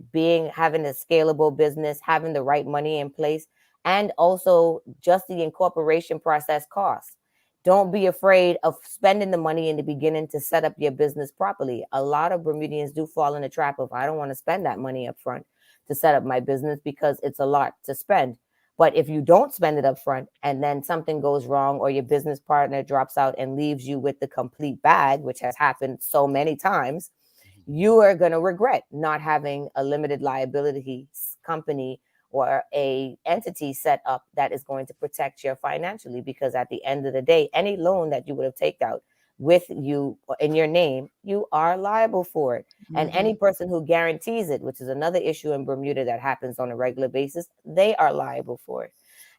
having a scalable business, having the right money in place, and also just the incorporation process costs. Don't be afraid of spending the money in the beginning to set up your business properly. A lot of Bermudians do fall in the trap of, I don't want to spend that money up front to set up my business because it's a lot to spend. But if you don't spend it up front and then something goes wrong, or your business partner drops out and leaves you with the complete bag, which has happened so many times, you are going to regret not having a limited liability company or a entity set up that is going to protect you financially, because at the end of the day, any loan that you would have taken out with you in your name, you are liable for it. And any person who guarantees it, which is another issue in Bermuda that happens on a regular basis, they are liable for it.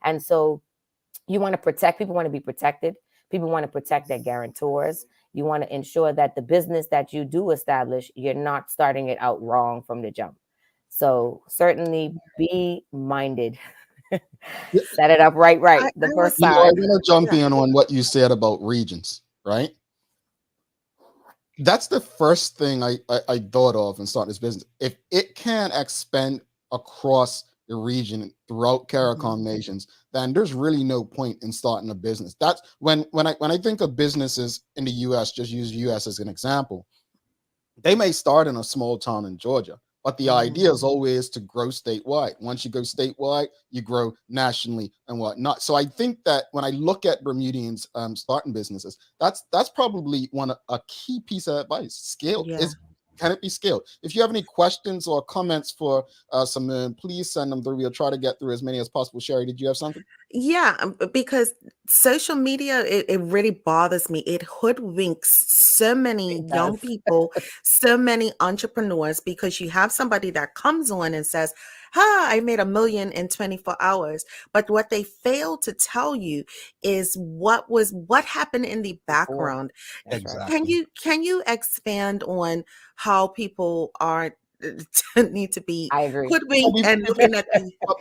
And so you want to protect, people want to be protected. People want to protect their guarantors. You want to ensure that the business that you do establish, you're not starting it out wrong from the jump. So certainly be minded. Set it up right. The first I time. want to jump in on what you said about regions, right? That's the first thing I thought of in starting this business. If it can expand across the region throughout CARICOM nations, then there's really no point in starting a business. That's when I think of businesses in the US, just use US as an example. They may start in a small town in Georgia, but the idea is always to grow statewide. Once you go statewide, you grow nationally and whatnot. So I think that when I look at Bermudians starting businesses, that's probably a key piece of advice. Scale can it be scaled? If you have any questions or comments for Simone, please send them through. We'll try to get through as many as possible. Sherry, did you have something? Yeah, because social media, it really bothers me. It hoodwinks so many young people, so many entrepreneurs, because you have somebody that comes on and says, I made $1 million in 24 hours. But what they fail to tell you is what happened in the background. Exactly. Can you expand on how people are need to be hoodwinked and looking at the But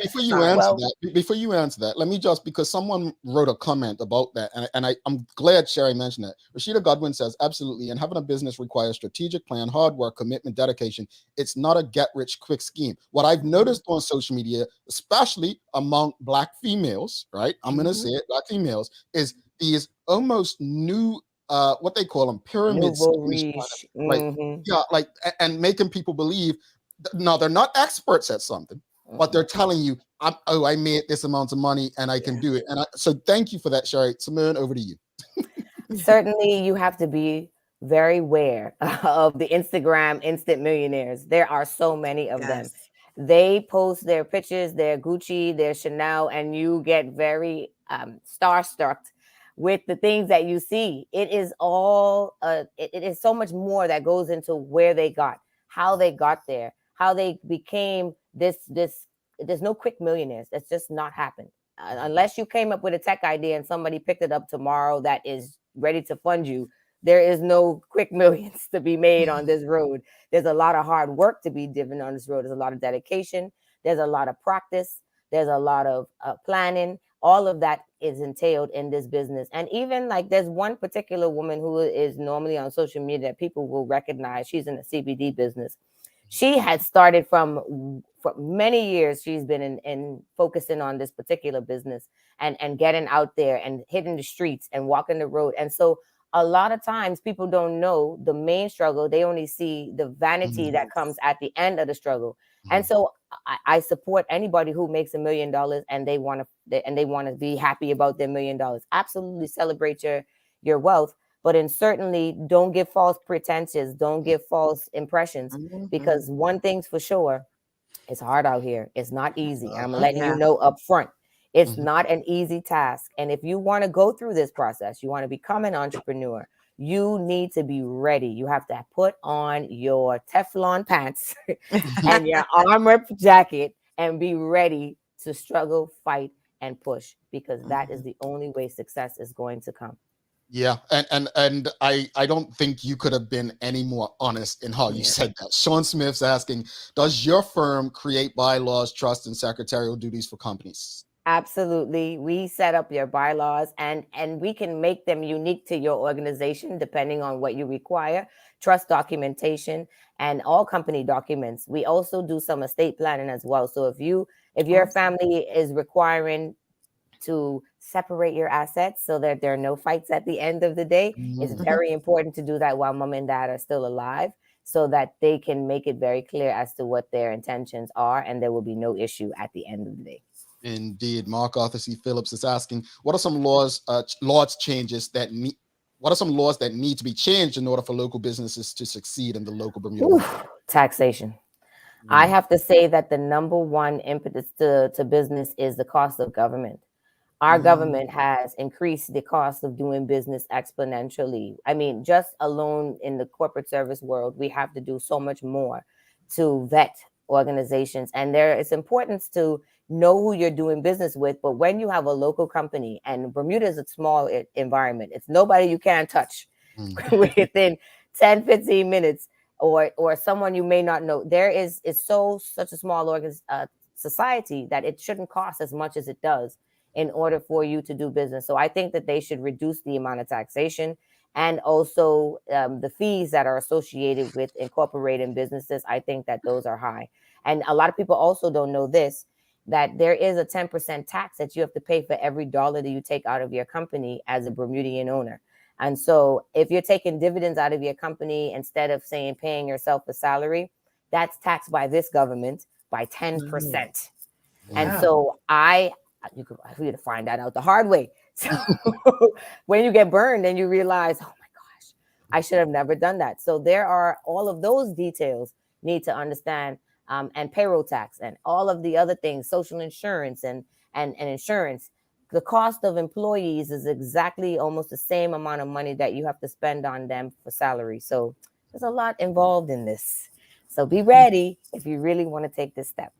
before you answer that, let me just, because someone wrote a comment about that, and I'm glad Sherry mentioned that. Rashida Godwin says, absolutely, and having a business requires strategic plan, hard work, commitment, dedication. It's not a get-rich-quick scheme. What I've noticed on social media, especially among Black females, right? I'm going to say it, Black females, is these almost new, what they call them, pyramid schemes, right? And making people believe. No, they're not experts at something, but they're telling you, I made this amount of money and I can do it. And so thank you for that, Sherry. Simone, over to you. Certainly, you have to be very aware of the Instagram instant millionaires. There are so many of them. They post their pictures, their Gucci, their Chanel, and you get very starstruck with the things that you see. It is all, it is so much more that goes into where they got, how they got there, how they became this. There's no quick millionaires. That's just not happened. Unless you came up with a tech idea and somebody picked it up tomorrow that is ready to fund you, there is no quick millions to be made on this road. There's a lot of hard work to be driven on this road. There's a lot of dedication. There's a lot of practice. There's a lot of planning. All of that is entailed in this business. And even like there's one particular woman who is normally on social media that people will recognize. She's in the CBD business. She had started for many years. She's been in focusing on this particular business and getting out there and hitting the streets and walking the road. And so a lot of times people don't know the main struggle. They only see the vanity that comes at the end of the struggle. And so I support anybody who makes $1 million and they want to be happy about their $1 million. Absolutely celebrate your wealth. But certainly don't give false pretenses. Don't give false impressions, because one thing's for sure, it's hard out here. It's not easy. I'm letting you know up front. It's not an easy task. And if you want to go through this process, you want to become an entrepreneur, you need to be ready. You have to put on your Teflon pants and your armor jacket and be ready to struggle, fight, and push, because that is the only way success is going to come. Yeah, and I don't think you could have been any more honest in how you said that. Sean Smith's asking, does your firm create bylaws, trust, and secretarial duties for companies? Absolutely. We set up your bylaws and we can make them unique to your organization depending on what you require. Trust documentation and all company documents. We also do some estate planning as well. So if your family is requiring to separate your assets so that there are no fights at the end of the day, it's very important to do that while mom and dad are still alive, so that they can make it very clear as to what their intentions are and there will be no issue at the end of the day. Indeed. Mark Arthur C. Phillips is asking, what are some laws that need to be changed in order for local businesses to succeed in the local Bermuda market? Taxation. I have to say that the number one impetus to business is the cost of government. Our government has increased the cost of doing business exponentially. I mean, just alone in the corporate service world, we have to do so much more to vet organizations. And there is importance to know who you're doing business with. But when you have a local company, and Bermuda is a small environment, it's nobody you can't touch within 10, 15 minutes, or someone you may not know. There is such a small society that it shouldn't cost as much as it does in order for you to do business. So I think that they should reduce the amount of taxation and also the fees that are associated with incorporating businesses. I think that those are high. And a lot of people also don't know this, that there is a 10% tax that you have to pay for every dollar that you take out of your company as a Bermudian owner. And so if you're taking dividends out of your company, instead of saying paying yourself a salary, that's taxed by this government by 10%. And so you could find that out the hard way. So when you get burned, then you realize, oh my gosh, I should have never done that. So there are all of those details need to understand, and payroll tax and all of the other things, social insurance and insurance. The cost of employees is exactly almost the same amount of money that you have to spend on them for salary. So there's a lot involved in this. So be ready if you really want to take this step.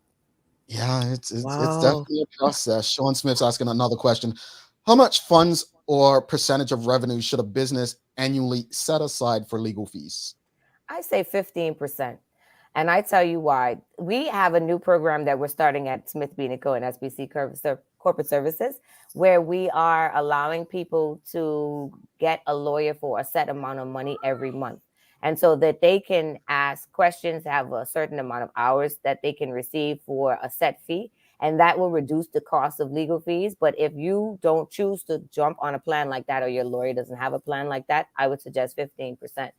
Yeah, it's definitely a process. Sean Smith's asking another question. How much funds or percentage of revenue should a business annually set aside for legal fees? I say 15%. And I tell you why. We have a new program that we're starting at Smith Bean & Co. and SBC Corporate Services, where we are allowing people to get a lawyer for a set amount of money every month. And so that they can ask questions, have a certain amount of hours that they can receive for a set fee. And that will reduce the cost of legal fees. But if you don't choose to jump on a plan like that, or your lawyer doesn't have a plan like that, I would suggest 15%.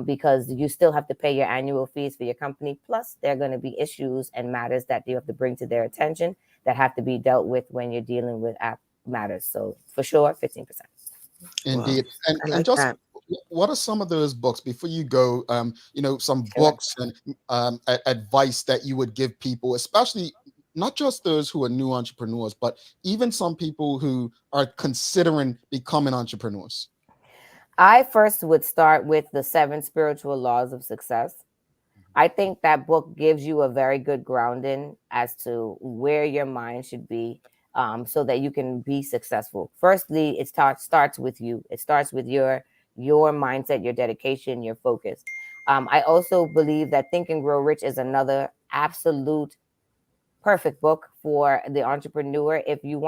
Because you still have to pay your annual fees for your company. Plus, there are going to be issues and matters that you have to bring to their attention that have to be dealt with when you're dealing with app matters. So for sure, 15%. Indeed. Wow. And just what are some of those books before you go, some books and advice that you would give people, especially not just those who are new entrepreneurs, but even some people who are considering becoming entrepreneurs? I first would start with the 7 spiritual laws of success. I think that book gives you a very good grounding as to where your mind should be, so that you can be successful. Firstly, it starts with you. It starts with your mindset, your dedication, your focus. I also believe that Think and Grow Rich is another absolute perfect book for the entrepreneur. If you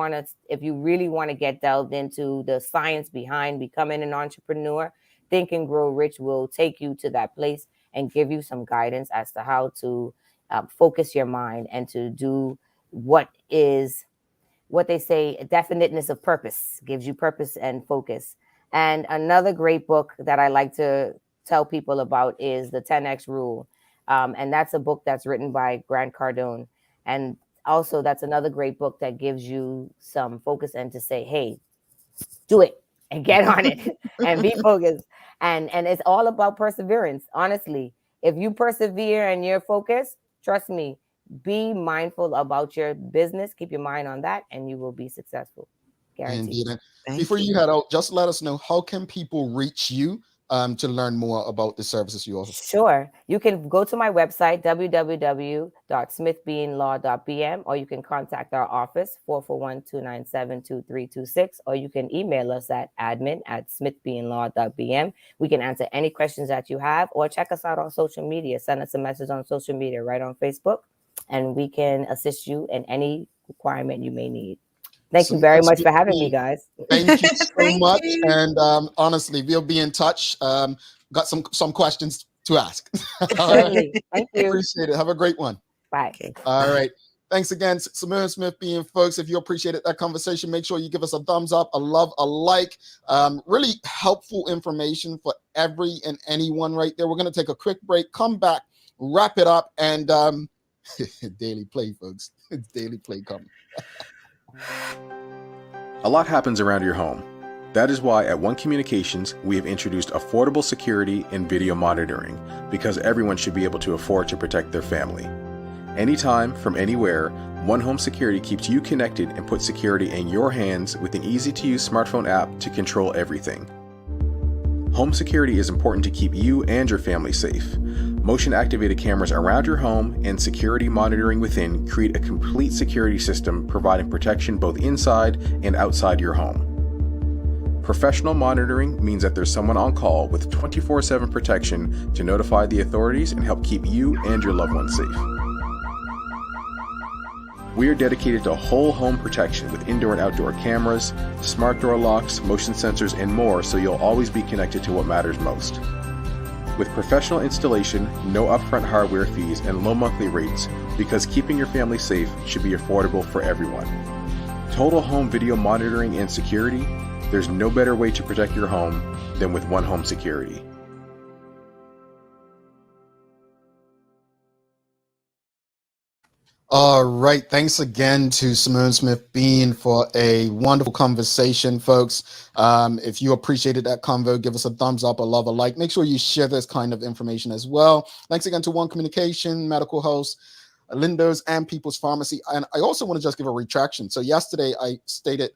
really want to get delved into the science behind becoming an entrepreneur, Think and Grow Rich will take you to that place and give you some guidance as to how to focus your mind and to do what they say, definiteness of purpose, gives you purpose and focus. And another great book that I like to tell people about is the 10X Rule. And that's a book that's written by Grant Cardone. And also, that's another great book that gives you some focus and to say, hey, do it and get on it and be focused. And it's all about perseverance. Honestly, if you persevere and you're focused, trust me, be mindful about your business. Keep your mind on that and you will be successful. Guaranteed. Indeed. Before you head out, just let us know, how can people reach you to learn more about the services you offer? Sure. You can go to my website, www.smithbeanlaw.bm, or you can contact our office, 441-297-2326, or you can email us at admin@smithbeanlaw.bm. We can answer any questions that you have, or check us out on social media. Send us a message on social media, right on Facebook, and we can assist you in any requirement you may need. Thank you very much for having me, guys. Thank you so much. And honestly, we'll be in touch. Got some questions to ask. Certainly. Thank you. Appreciate it. Have a great one. Bye. Okay. All right. Thanks again, Simone Smith Bean, folks. If you appreciated that conversation, make sure you give us a thumbs up, a love, a like. Really helpful information for every and anyone right there. We're going to take a quick break, come back, wrap it up, and daily play, folks. Daily play coming. A lot happens around your home. That is why at One Communications, we have introduced affordable security and video monitoring, because everyone should be able to afford to protect their family. Anytime, from anywhere, One Home Security keeps you connected and puts security in your hands with an easy-to-use smartphone app to control everything. Home security is important to keep you and your family safe. Motion-activated cameras around your home and security monitoring within create a complete security system providing protection both inside and outside your home. Professional monitoring means that there's someone on call with 24/7 protection to notify the authorities and help keep you and your loved ones safe. We are dedicated to whole home protection with indoor and outdoor cameras, smart door locks, motion sensors, and more, so you'll always be connected to what matters most. With professional installation, no upfront hardware fees, and low monthly rates, because keeping your family safe should be affordable for everyone. Total home video monitoring and security, there's no better way to protect your home than with One Home Security. All right. Thanks again to Simone Smith Bean for a wonderful conversation, folks. If you appreciated that convo, give us a thumbs up, a love, a like. Make sure you share this kind of information as well. Thanks again to One Communication, Medical Host, Lindo's, and People's Pharmacy. And I also want to just give a retraction. So yesterday I stated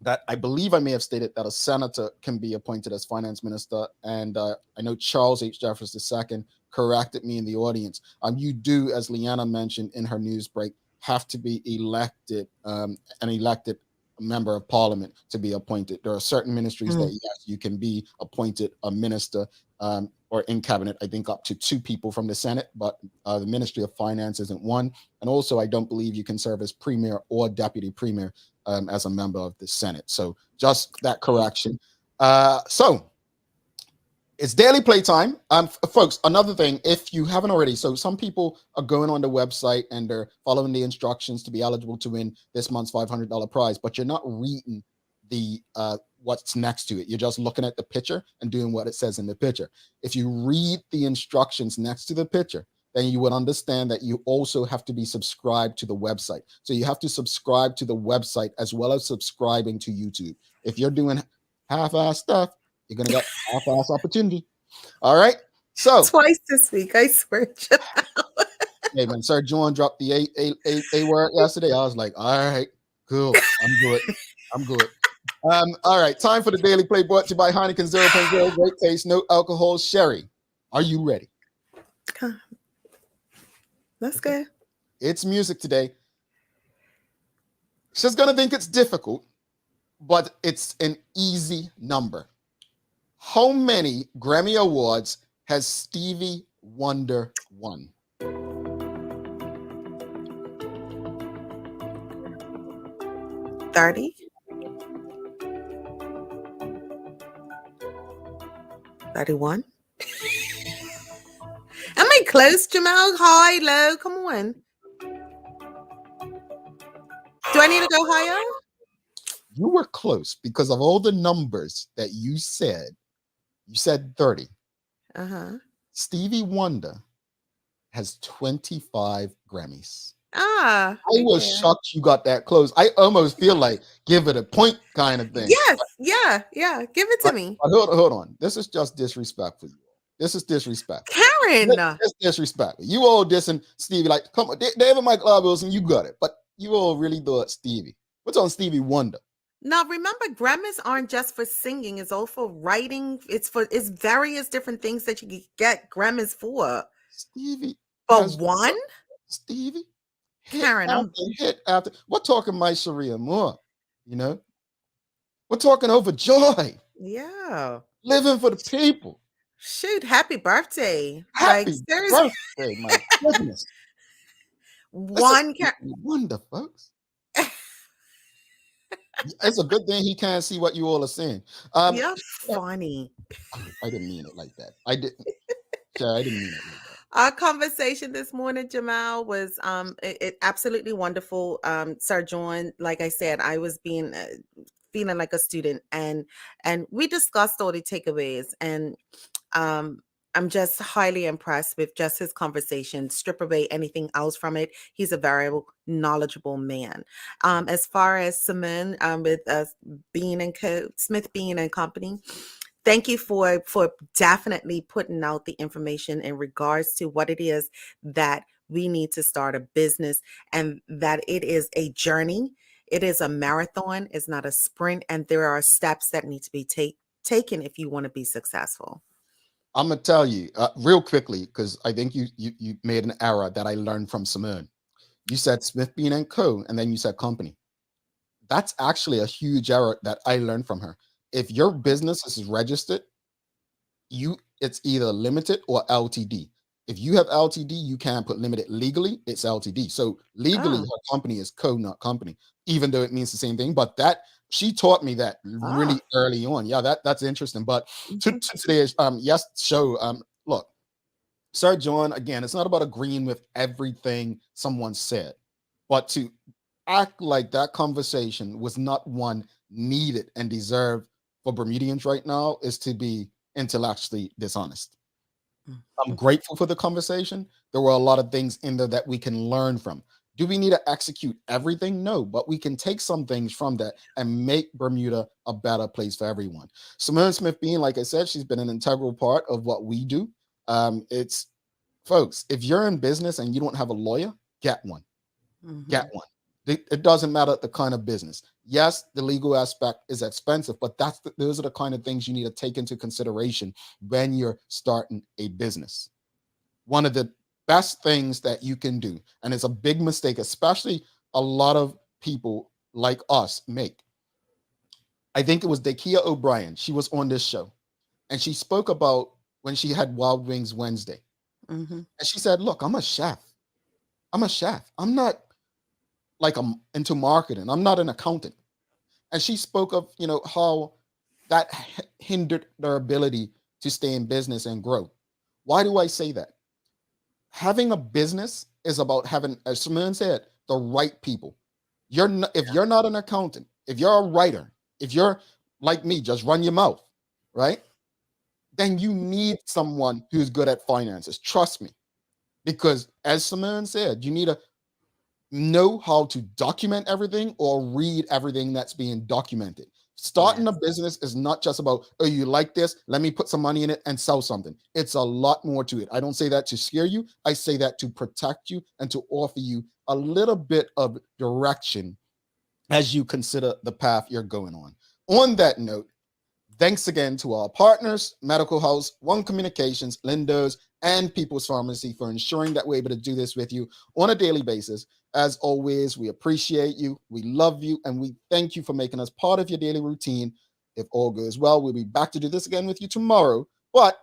that I believe I may have stated that a senator can be appointed as finance minister. And I know Charles H. Jeffers II corrected me in the audience. You do, as Leanna mentioned in her news break, have to be elected, an elected member of parliament to be appointed. There are certain ministries that, yes, you can be appointed a minister or in cabinet, I think up to 2 people from the Senate, but the Ministry of Finance isn't one. And also, I don't believe you can serve as premier or deputy premier as a member of the Senate. So just that correction. So it's daily playtime. Folks, another thing, if you haven't already, so some people are going on the website and they're following the instructions to be eligible to win this month's $500 prize, but you're not reading the what's next to it. You're just looking at the picture and doing what it says in the picture. If you read the instructions next to the picture, then you would understand that you also have to be subscribed to the website. So you have to subscribe to the website as well as subscribing to YouTube. If you're doing half-ass stuff, you're going to get half-ass opportunity. All right. So twice this week, I swear. Hey, man, Sir John dropped the A word yesterday. I was like, all right, cool. I'm good. I'm good. All right. Time for the Daily Play brought to you by Heineken 0.0. Great taste, no alcohol, sherry. Are you ready? Let's go. It's music today. She's going to think it's difficult, but it's an easy number. How many Grammy Awards has Stevie Wonder won? $30. 31. Am I close, Jamal? High, low? Come on. Do I need to go higher? You were close because of all the numbers that you said. You said 30. Stevie Wonder has 25 Grammys. I was shocked you got that close. I almost feel like give it a point kind of thing. Yes, yeah. Give it to me. But hold on. This is just disrespectful. This is disrespectful. Karen. That's disrespectful. You all dissing Stevie like, come on, David Michael Wilson, you got it. But you all really thought Stevie. What's on Stevie Wonder? Now remember, Grammys aren't just for singing, it's also for writing. It's various different things that you can get Grammys for. Stevie. But one? Stevie. Karen, hit after. We're talking My Sharia Moore, you know. We're talking Overjoy. Yeah. Living for the people. Shoot, happy birthday. Happy birthday, my goodness. One Wonder, folks. It's a good thing he can't see what you all are saying. You're funny. I didn't mean it like that. I didn't mean it like that. Our conversation this morning, Jamal, was it absolutely wonderful. Sir John, like I said, I was feeling like a student, and we discussed all the takeaways, and I'm just highly impressed with just his conversation. Strip away anything else from it. He's a very knowledgeable man. As far as Simone, with Bean and Co, Smith Bean and Company, thank you for definitely putting out the information in regards to what it is that we need to start a business, and that it is a journey. It is a marathon. It's not a sprint, and there are steps that need to be taken if you want to be successful. I'm gonna tell you real quickly, because I think you made an error that I learned from Simone. You said Smith Bean and Co, and then you said company. That's actually a huge error that I learned from her. If your business is registered, it's either limited or LTD. If you have LTD, you can't put limited. Legally, it's LTD. So legally, Oh. her company is co, not company, even though it means the same thing. But that she taught me that really early on. Yeah, that's interesting. But to today's show, look, Sir John, again, it's not about agreeing with everything someone said, but to act like that conversation was not one needed and deserved for Bermudians right now is to be intellectually dishonest. I'm grateful for the conversation. There were a lot of things in there that we can learn from. Do we need to execute everything? No, but we can take some things from that and make Bermuda a better place for everyone. Simone Smith Bean, like I said, she's been an integral part of what we do. It's folks, if you're in business and you don't have a lawyer, get one. Get one. It doesn't matter the kind of business. Yes, the legal aspect is expensive, but those are the kind of things you need to take into consideration when you're starting a business. One of the best things that you can do, and it's a big mistake, especially a lot of people like us make. I think it was Dakia O'Brien. She was on this show, and she spoke about when she had Wild Wings Wednesday. And she said, look, I'm a chef. I'm a chef. I'm not like I'm into marketing. I'm not an accountant. And she spoke of, how that hindered their ability to stay in business and grow. Why do I say that? Having a business is about having, as Simone said, the right people. If you're not an accountant, if you're a writer, if you're like me, just run your mouth, right? Then you need someone who's good at finances. Trust me. Because as Simone said, you need to know how to document everything or read everything that's being documented. Starting a business is not just about, oh, you like this, let me put some money in it and sell something. It's a lot more to it. I don't say that to scare you. I say that to protect you and to offer you a little bit of direction as you consider the path you're going on. On that note, thanks again to our partners, Medical House, One Communications, Lindo's, and People's Pharmacy for ensuring that we're able to do this with you on a daily basis. As always, we appreciate you, we love you, and we thank you for making us part of your daily routine. If all goes well, we'll be back to do this again with you tomorrow. But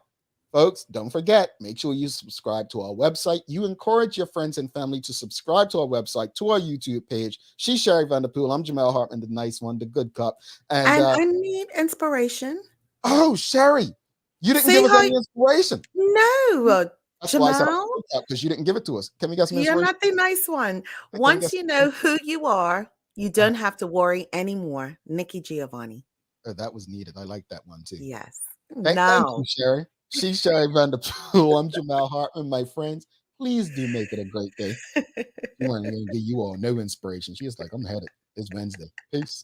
folks, don't forget, make sure you subscribe to our website. You encourage your friends and family to subscribe to our website, to our YouTube page. She's Sherry Vanderpool. I'm Jamel Hartman, the nice one, the good cop. And I need inspiration. Oh, Sherry, you didn't give us any inspiration. No, that's Jamel, why I said because you didn't give it to us. Can we get some inspiration? You're not the nice one. Once you know who you are, you don't have to worry anymore. Nikki Giovanni. Oh, that was needed. I like that one too. Yes. Thank you, Sherry. She's Sherry Vanderpool. I'm Jamel Hartman. My friends, please do make it a great day. You want to give you all no inspiration. She is like, I'm headed. It's Wednesday. Peace.